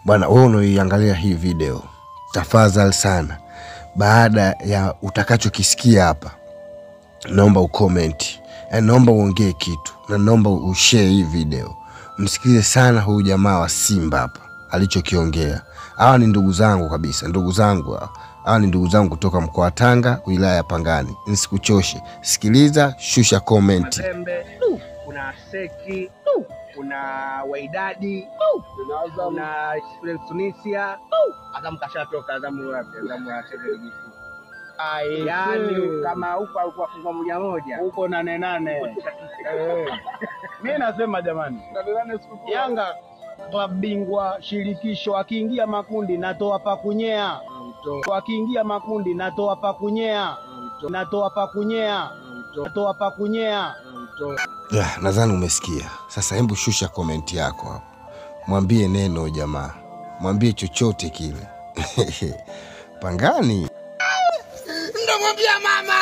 Bwana, wewe unaoiangalia hii video, tafadhali sana, baada ya utakachokisikia hapa, naomba ucomment, naomba uongee kitu, na naomba ushare hii video. Msikilize sana huyu jamaa wa Simba hapa alichokiongea. Hawa ni ndugu zangu kabisa, ndugu zangu. Hawa ni ndugu zangu kutoka mkoa wa Tanga, wilaya ya Pangani. Nisikuchoshe. Sikiliza, shusha comment. Kuna Seki, kuna Waidadi, kuna Tunisia, Azam kashatoka, Azam wapi? Azam anacheza ligi kuu. Yaani kama huko alikuwa funga moja huko 8-8. Mimi nasema jamani, Yanga klabu bingwa shirikisho akiingia makundi natoa pa kunyea. Akiingia makundi natoa pa kunyea. Natoa pa kunyea. Natoa pa kunyea. Nadhani umesikia. Sasa hebu shusha comment yako hapo. Mwambie neno jamaa. Mwambie chochote kile. Pangani. Ndio mwambia mama.